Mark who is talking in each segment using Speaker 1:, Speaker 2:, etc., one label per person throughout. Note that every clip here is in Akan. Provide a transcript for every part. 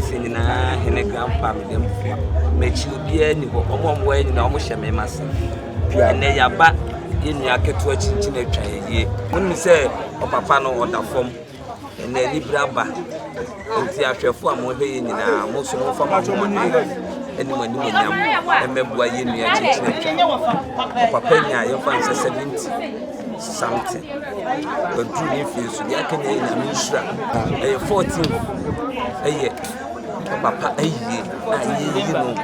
Speaker 1: fini na hene grandpa me dem fo me chi obi ani ho omo ani na omo hye me mase ene yaba yenu aketo achinchi na twa yie munni se papa no oda fom ene libra ba nti ahwefo amohwe ye nyina mo so mo fama mo eni mani nyam emebua yenu achinchi na twa papa nya ye fa 70 something but do me feel so ya kenya na minshra 14 papa ayi no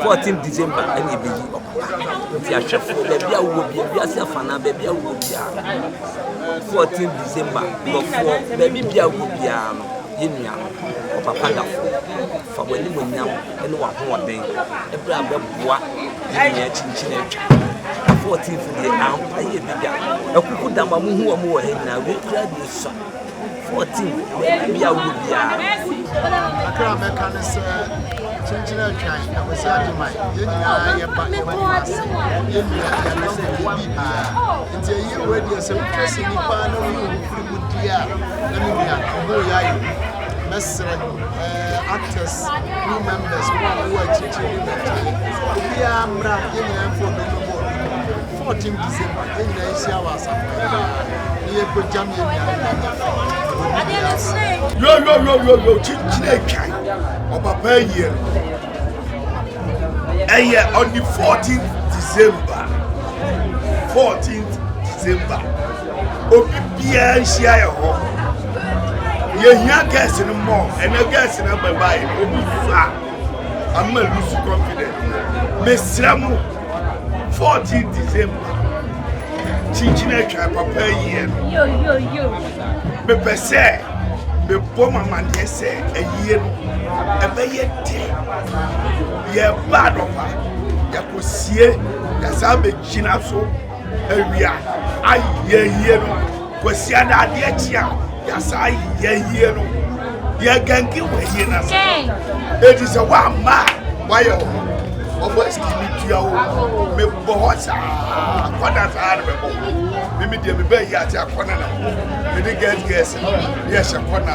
Speaker 1: 14 December ani be yi ti ahwefo le bia wo bia se afana be bia wo bia 14 December before be bia wo bia no yenua papa da fa wani munyam ene wa ho oden ebra beboa yenua chinchi na atwa 14 for the amp aye bia akuku dama mu hu omo wo he na we kra bi so 14 bia wo bia
Speaker 2: akra mekanis chinchina twan akwasi adima yenina ye ba yenina ya se bipa nti ye wedi se wukesi ni pa na wu dia na mi bia ho ya yi mesre actors new members who are chinchina obi amra yenina fo do 14 December yenina isi awasa ye ko jam yo chinchina twan Papa here. On the 14th December. 14th December. Obi bia share your ye hear guests no more and a guest in a bye obi fa. I'm not lose confidence. Mesramu 14th December. Chinchina try papa here. Yo. Me pese me bomb man say a year. Ebe ye bad opa ya kosie ya sabe china so ewia aye no kosia na ade achia ya sa aye no ya gangi we na so it is a one man why obo skimi tua o me bohosa kwada sa na me me de me be ya ti akona na me de guess yes akona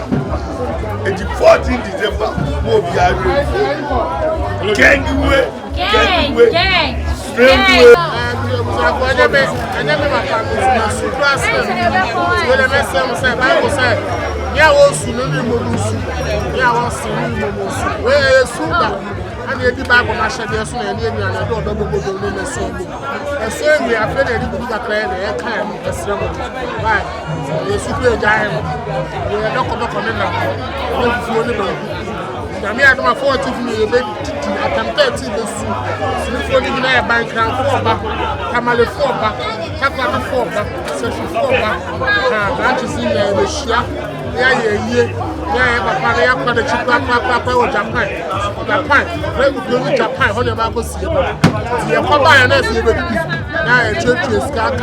Speaker 2: it is 14 December mo bi aru Gangway. And you did back on my shadow, and you know, double go in the same. And so we are afraid that you got a kind of ceremony. Right? You super giant. You are not coming up. I had my 40 minutes, I can 30 the soup. So, you know, bank around 4 back, Tamale 4 back, Tapaka 4 back, Section 4 back, branches in the Shia. Yeah, Papa, I got a cheap papa or Japan. Japan, where we go to Japan, how do I go see you? You come by and see you. Now, a church is car.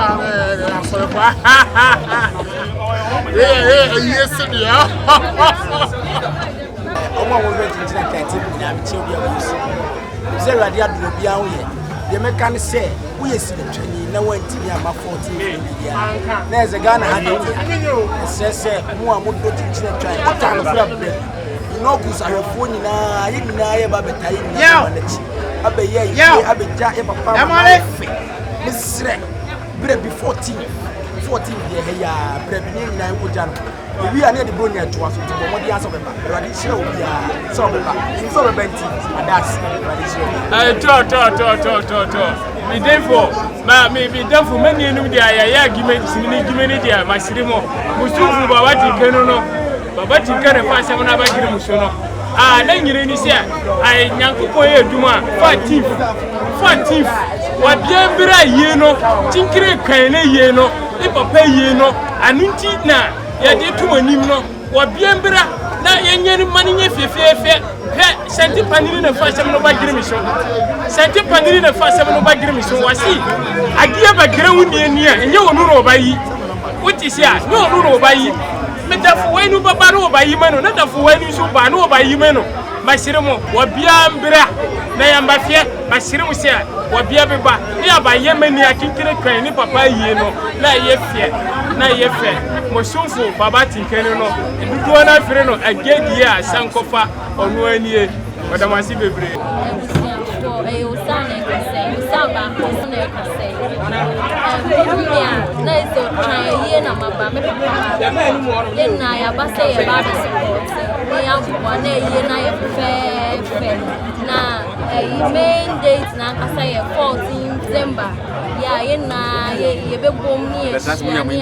Speaker 2: Yes,
Speaker 3: Omo wo re tintina kati na biche obi abusi ze rade aduro bia wo ye de meka ne se wo ye sile twani na wantimi ama 14 bia na eze Ghana ha ne se mu amudo tintina twani ota no fra be no kusa hwefo nyina ye nyina ye ba betai nyina na chi abeye ye abeja ye papa amalefe misre bre be 14 de he ya bre be nyina en koja no we are near the Bronia to us to the answer of the traditional. We are some of the and that's me therefore, me therefore, many new dia, give me dia, my cinema. Musufu Babati Kenono, Babati Kana Fashion about Grimusono. Then you say, I Yanko Duma, 14th. What Jambra Yeno, Tinkre Kane Yeno, Papa Yeno, Anintina. Ya de tuma nimno wa biembra na yenye mani nye fefefe he senti panini na fashion no bagire mission senti panini na fashion no bagire mission wasi agia bagire wuni enia enye wonu ro bayi wuti sia no wonu ro bayi metafu wenu baba ro bayi mano na tafu wenu so ba no bayi mano masiremo wa biembra na yamba fie masiremo sia wa biebeba ya ba yemani akinkire kwan ni papa yie no na ye fie Mosumfo Baba Tinkeno no dudu na fere no agedi a sankofa ono anie madam Asibebre
Speaker 4: Usane kase usaba usane kase na iso try ye na maba me papa ye na ya ba say ye ba support me am na ye na ye fe na main date na kasa ye 14 December ya ye na ye be bom ni ye no ni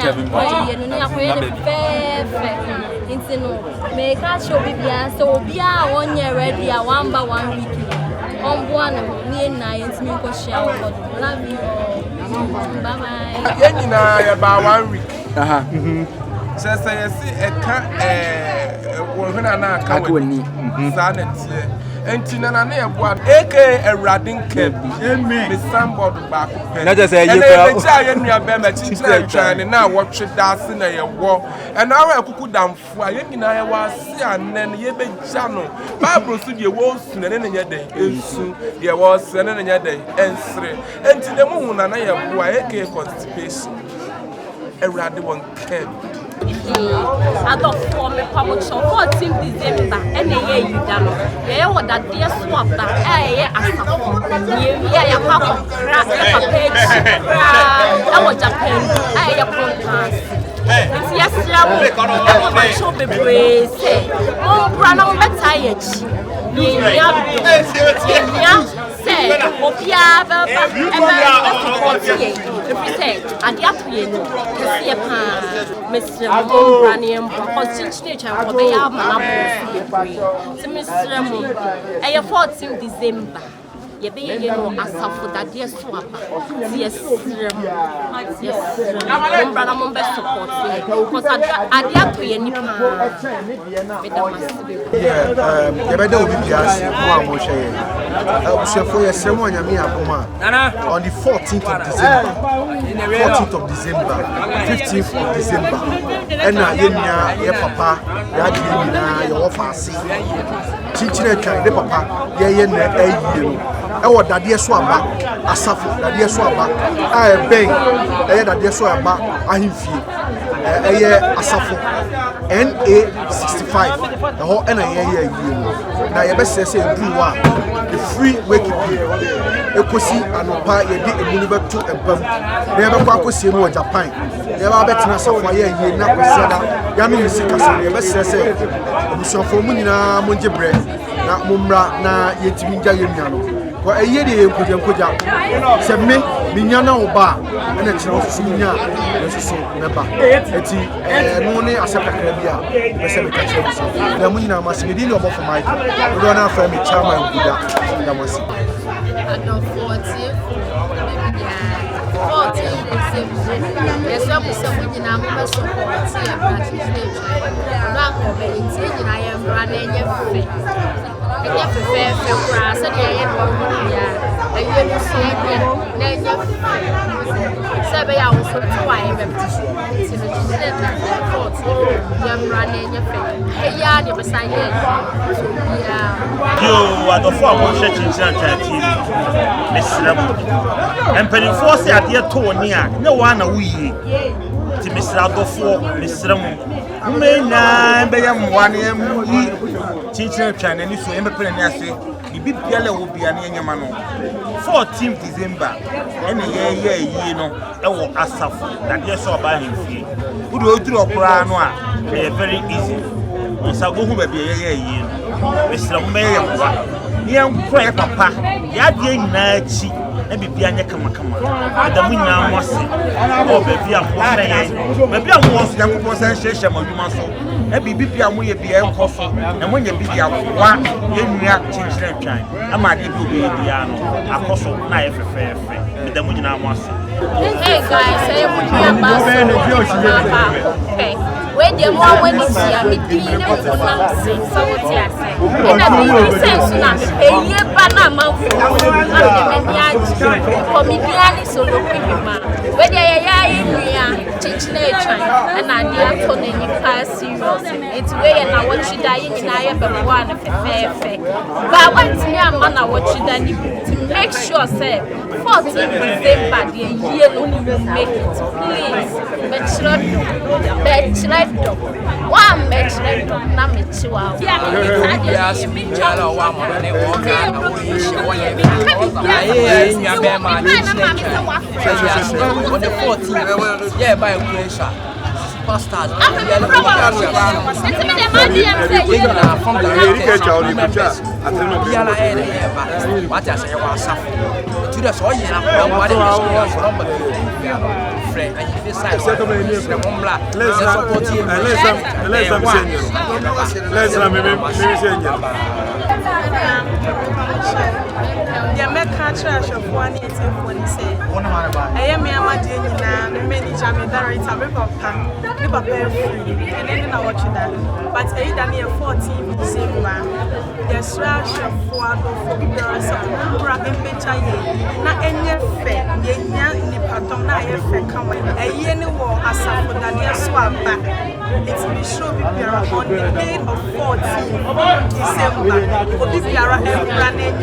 Speaker 4: akoye ne fe nti no me ka show bibia so bia won ye ready a 1 by 1 week on one me na yentimi ko share God love you bye bye
Speaker 2: yenyi na ya ba 1 week sese yesi eka wo hena na aka wani sanete enti na na ya bo aka Awurade nkabi me somebody back
Speaker 5: na just say
Speaker 2: you go ja ye nua be ma chichira twan na wotwe daase na ye wo e na wa kuku damfo a ye nyina ye wa se anen ye be ja no Bible so de wo su na ne nya den ensu ye wo se na nya den ensre enti de mu hu na ye bo aka constipation Awurade won nkabi
Speaker 4: I got for me public show 14 December and a year you done. Yeah, what that dear swap that yeah, papa crack a page. I was Japan. I have yes, I want show be brave. Say, oh, Brana, I'm tired. Yeah, say, Opia, if you say, and the apple, see a pan, Mr. Granny and Constitution, or they are my to Mr. I have 14 December. You be asafo that dear swap. Yes, I'm brother best support because I dare to any pan.
Speaker 6: You better be just one share. For your ceremony, on the 14th of December, 14th of December, 15th of December, and now, your papa, your office, teaching a child, papa, ewo dadeɛ so aba asafo dadeɛ so aba a ben dadeɛ so aba ahimfie asafo NA 65 ɛhɔ ɛna yɛyɛ yie na yɛbɛsɛ eduru wa the free wake ekosi anopa yɛde emunu bɛto empam na yɛbɛkɔ akosie mu wɔ Japan yɛba bɛtena asafo ayɛ yie na kɔsɛda yame ni sikasa yɛbɛsɛ sɛ obusuafo mu nyinaa mo ngye brɛ na mommra na yɛtimi ngya yɛnua no ko eye de enkoja se me minyana oba na kire osusu nya osusu meba eti no ne asepakra bia be se me ka kire osusu na munyina masime di le obo for mic do na fa me chama nkuda da mosi adon 40 yes am se munyina mo be support e bra chire no akobe enti nyina ye bra na enye fe enya fe kura se de ye no ya aye no se na enya se be ya wo so to wa e be tisu ti no chire transport ya bra na enya fe ya de be san ye ya
Speaker 7: yo adofo amon hwe chinchin TV mesrem empenifo se ade to ni a ne wa na wuye ti mesra adofo mesrem umena be ya mwa ne yi chinchin twa na ni so emepere ni ase bibi biale wo bia ne nyama no 14 December ene ye yi no ewo asafo dade so ba hemfie udu oduru okra no a very easy onsa go hu ba bia ye yi no mesra me ye mwa ni enkwa papa ya de nyina achi na bibia anye kama adamu nyina mwase o bebia mware ye bebia mwoso yakopon san hyehyɛ madwuma so na bibia mo ye bia enkoso na mo nya bibia wa enua chinchire twan ama de bi obi bia no akoso na ye fefefe adamu nyina mwase
Speaker 4: hey guys say we ba we dey more when it's here me di ne mo na say so ti ase na bi sense na eye ba na manfo na de me aji comedian solo kwima we dey ya nua chinchine twan na de ato na nyi pa serious it's we na what you die nyina ye be bo na fefefe ba want me am na what you die to make sure say 14 December, the year no make it. Please, Bechredo. One Bechredo, na mechiwa.
Speaker 1: On the 14th, yeah, by Croatia. Superstars. From the members. What I say was to the soil, friend, and you decide to support him.
Speaker 5: The American Church of 1847. I am a Madina, many Jamie director, Papa free, and then I watch that. But I done here 14 December. The Church of Fuado for girls of Bra and Bechaye. Not any fair, Yenya Nipatom, not a fair come. A year war as a for the swap back. It's be sure on the day of 14 December. For this year, I'm running.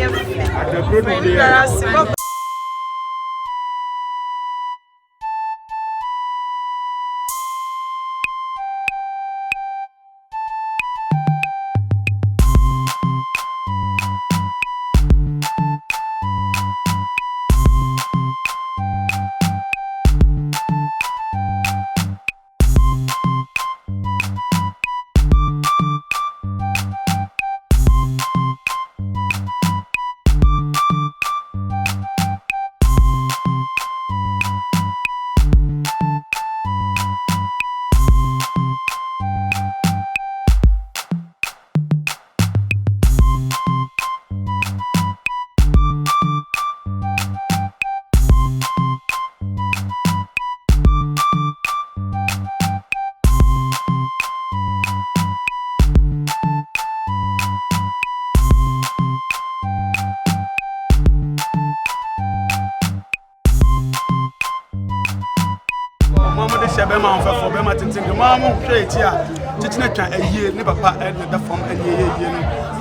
Speaker 6: Bema on for Bema tinting the mamu create here. Titina twa aye ne papa and the form and ye no.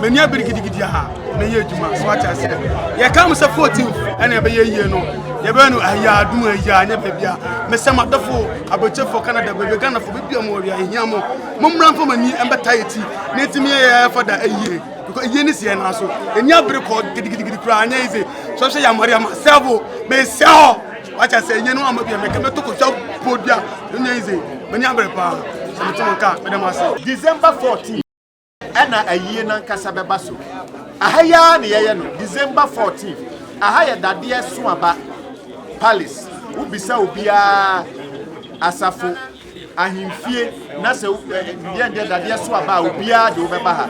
Speaker 6: Many abirigidi ha. Na ye adwuma so acha se. Ye come say 14th and e be ye no. Ye be no aya adum aya nya bebia. Me se madofo aboche for Canada bebe Ghana for bebia mo ria hia mo. Mommra mfa mani embeta yeti. Na etimi ye for da aye. Because ye ni se na so. Eni abiriko gidigidi kura anya ize. So say ya Maria myself me se o. Watch I say, you know, I'm a podia.
Speaker 8: December 14th, and a year na Casababasso. A higher December 14th. A higher that dear Swamba Palace, who be so be a Asafo, and him fear, Nasa, that dear Swamba, who be a Dobaha.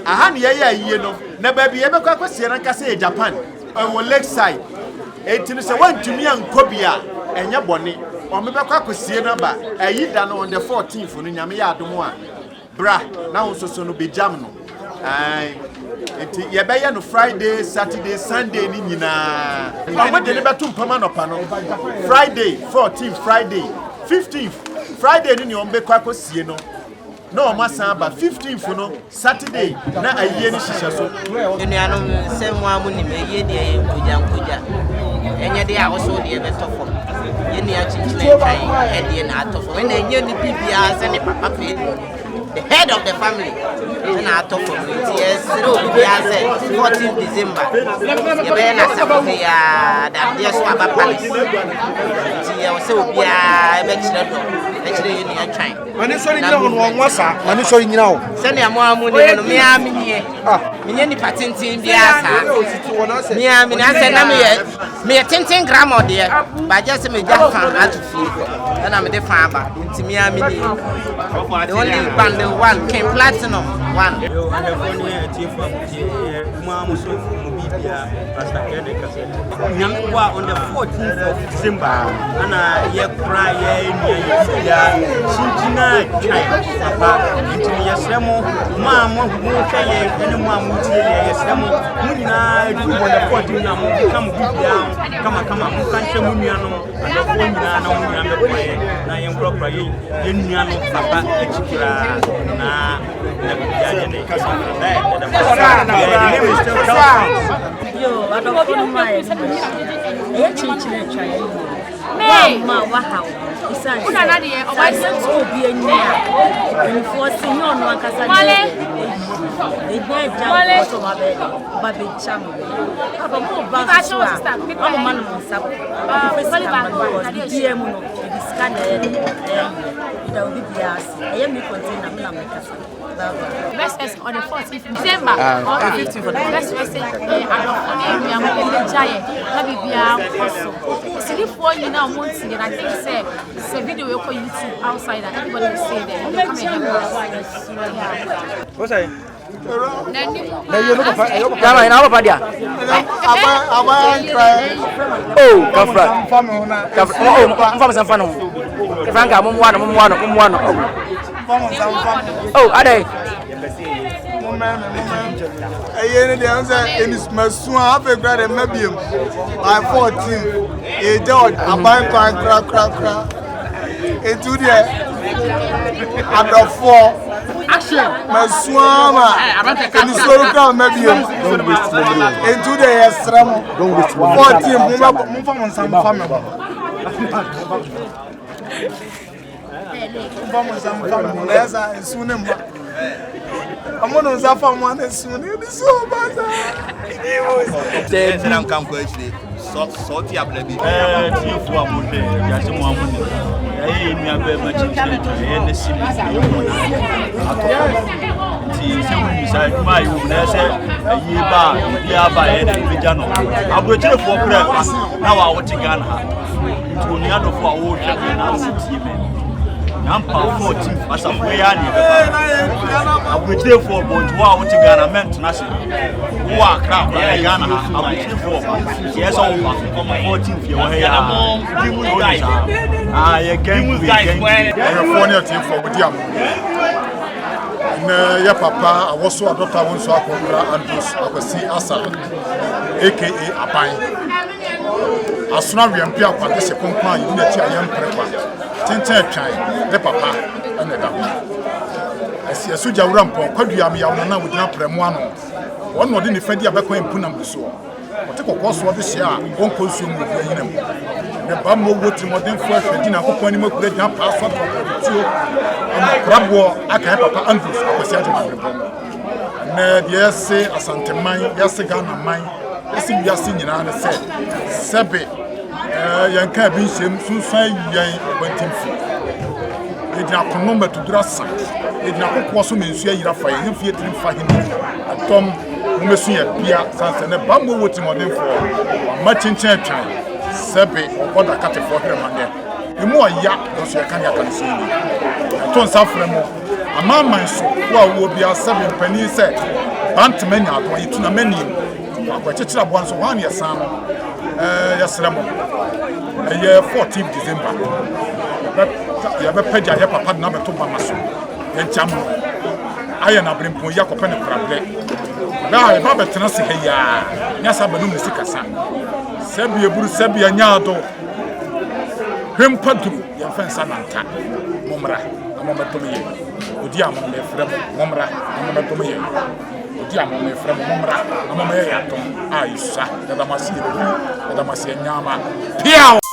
Speaker 8: A hand year, no, never be ever Cassay, Japan, or Lakeside. 18 say one to me and Kobia and your bonnet, or maybe I could see number. A year done on the 14th for Nyamia Domoa. Bra, now so no be jamno. Yabaya no Friday, Saturday, Sunday, Nina. I'm going to deliver to Pamano Pano. Friday, 14th, Friday, 15th, Friday, Nini Kwako Sieno. No, Masamba, 15th for no Saturday, na a year so.
Speaker 9: Same one, Kuja. And yet they are also the event of them. Any action at the end of when they hear the PBRs and the Papa paid the head of the family. And I talk of it. Yes, 14th December. You better not say that there's Swaba Palace. So be a actually in your time.
Speaker 6: When it's only now on what's up, when it's only now.
Speaker 9: Send your mom money on me. Many patent in the answer. Me a 10 gram or dear, but just me just found out to feel. And I'm the farmer into me. The only band one came platinum one.
Speaker 10: On the 14th of December, and I cry, Shinjina, Papa, into Yasremo, Mamma, and Mamma, Yasremo, Muna, on the 14th, I'm come down, come on, country Muniano, and the Muniano, and the way, I am proper, Uniano, Papa, extra,
Speaker 5: Yo, I don't feel my
Speaker 11: ɛyɛ kyinkyini atwa yɛ ma wahaw isan
Speaker 4: una na de oba
Speaker 11: se to obi anyi a nfo se no no ankasa de egbe ja to ba be cham aba mo ba so a aba man mo sa ko DM no di scan na ye da obi bias ɛyɛ mi container na me kasa
Speaker 4: Best is on the 14th December. Okay. 15th. Best is on the giant. Maybe be also. See if one you now want to, and I think it's a video we call YouTube outside and everybody will say that. Come and help us.
Speaker 10: What's that?
Speaker 12: Oh, are they?
Speaker 13: In my son, I have a grade maybe by 14. A dog, a bank crack. Into the under 4. Action, my swama, and the slow down maybe into the strum. 14, move on some family. Vamos a essa soon. I'm going to suffer one as soon as so bad.
Speaker 14: I'm come actually. Salty up, baby. I'm 14 as a way. I'm with you for both wow to Ghana meant to national. Who are crap like Ghana? I'm with you for yes, all 14 for your hair. I again with guys.
Speaker 8: California team for Diam. Ya papa, I was so adopted one so and see Asa, aka Abai. As soon as we appear for this company, you need to young prepper. Tintin the papa and the dam. I see a Suja Rampo, Quadiam Yamana with not Premuano. One more didn't defend the Abaco and Punam so. What take a course for this year, won't consume with the Bambo wood to modern first, and dinner for any more great jump pass on two. And the crab war, I can Papa Andrews, I was saying to my report. Yes, say a Santa Mine, yes, a gun of mine. Yes, we are singing and said, Sebe. Young cabin seems soon say young went in food. It now come number to dress. It now was so means you are fighting theatre for him. Tom Monsieur Pia Sans and a bamboo with him on them for much in church time. Sebe or what I cut for him and there. The more yak was your can see. I don't suffer more. A man, my soul, who will be a 7 penny set. Bantamania, why you to the menu. What you once 1 year, son. Yes, Ramon. A year 14th December. You have a page I have a partner to Mamasu. Then Chamu. I am a brim for Jacob and Crable. Now, if I have a tenancy here, yes, I will see Cassan. Sebia Buru Sebia Nyado. Him Padu, your friend Samantha. Momra, a moment to me. Udiam, my friend, Momra, a moment to me. Udiam, my friend, Momra, a moment. I saw that I must see the Nyama. Piao!